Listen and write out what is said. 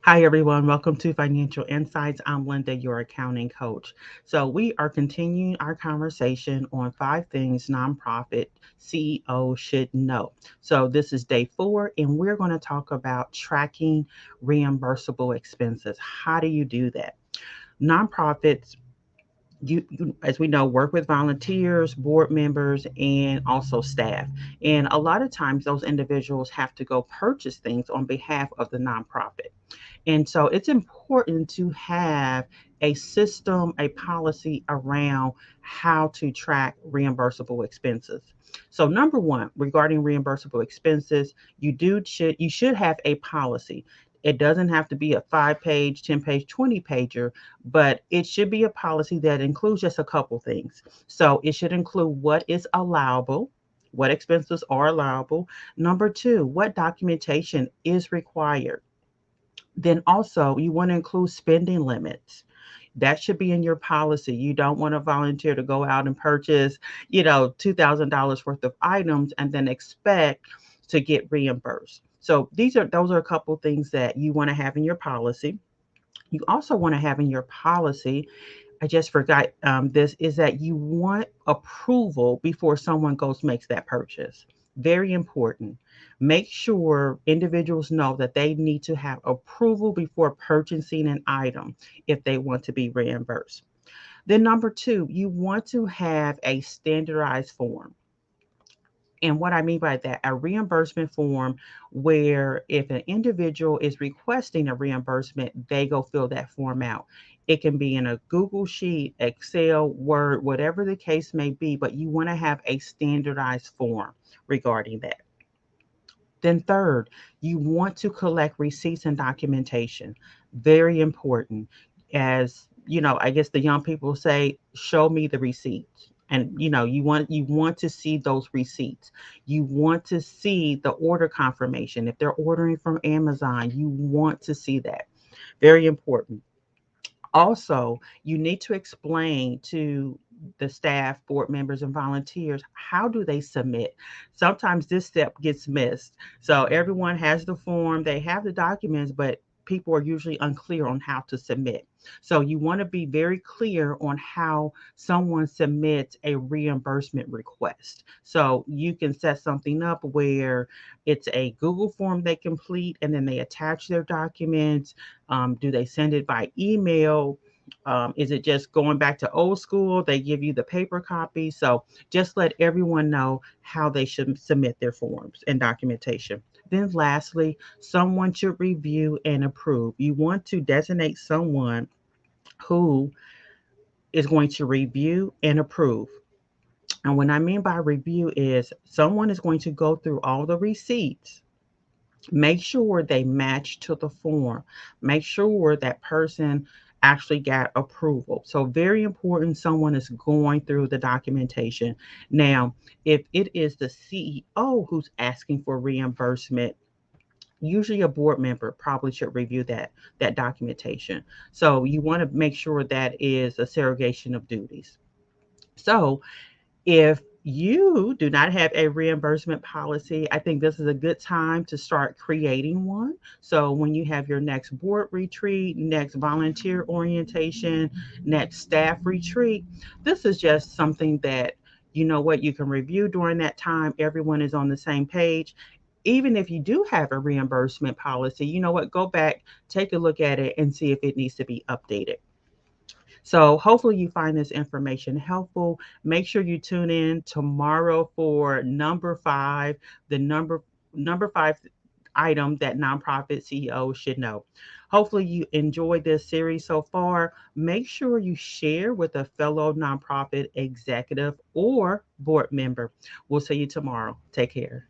Hi, everyone. Welcome to Financial Insights. I'm Linda, your accounting coach. So, we are continuing our conversation on five things nonprofit CEOs should know. So, this is day 4, and we're going to talk about tracking reimbursable expenses. How do you do that? Nonprofits, as we know, work with volunteers, board members, and also staff. And a lot of times, those individuals have to go purchase things on behalf of the nonprofit. And so it's important to have a system, a policy around how to track reimbursable expenses. So number one, regarding reimbursable expenses, you should have a policy. It doesn't have to be a 5-page, 10-page, 20-pager, but it should be a policy that includes just a couple things. So it should include what is allowable, what expenses are allowable. Number two, what documentation is required. Then also, you want to include spending limits. That should be in your policy. You don't want to volunteer to go out and purchase, $2,000 worth of items and then expect to get reimbursed. So those are a couple things that you want to have in your policy. You also want to have in your policy, I just forgot this, is that you want approval before someone goes makes that purchase. Very important. Make sure individuals know that they need to have approval before purchasing an item if they want to be reimbursed. Then number two, you want to have a standardized form. And what I mean by that, a reimbursement form where if an individual is requesting a reimbursement, they go fill that form out. It can be in a Google Sheet, Excel, Word, whatever the case may be, but you want to have a standardized form regarding that. Then, third, you want to collect receipts and documentation. Very important. As you know, I guess the young people say, show me the receipts. And you want to see those receipts. You want to see the order confirmation. If they're ordering from Amazon, you want to see that. Very important. Also, you need to explain to the staff, board members, and volunteers how do they submit. Sometimes this step gets missed. So everyone has the form, they have the documents, but people are usually unclear on how to submit. So you want to be very clear on how someone submits a reimbursement request. So you can set something up where it's a Google form they complete and then they attach their documents. Do they send it by email? Is it just going back to old school? They give you the paper copy. So just let everyone know how they should submit their forms and documentation. Then, lastly, someone should review and approve. You want to designate someone who is going to review and approve. And what I mean by review is someone is going to go through all the receipts. Make sure they match to the form. Make sure that person actually got approval. So, very important, someone is going through the documentation. Now, if it is the CEO who's asking for reimbursement, usually a board member probably should review that documentation. So, you want to make sure that is a segregation of duties. So, if you do not have a reimbursement policy, I think this is a good time to start creating one. So, when you have your next board retreat, next volunteer orientation, next staff retreat, this is just something that you know what you can review during that time. Everyone is on the same page. Even if you do have a reimbursement policy, you know what, go back, take a look at it, and see if it needs to be updated. So hopefully you find this information helpful. Make sure you tune in tomorrow for number 5, the number 5 item that nonprofit CEOs should know. Hopefully you enjoyed this series so far. Make sure you share with a fellow nonprofit executive or board member. We'll see you tomorrow. Take care.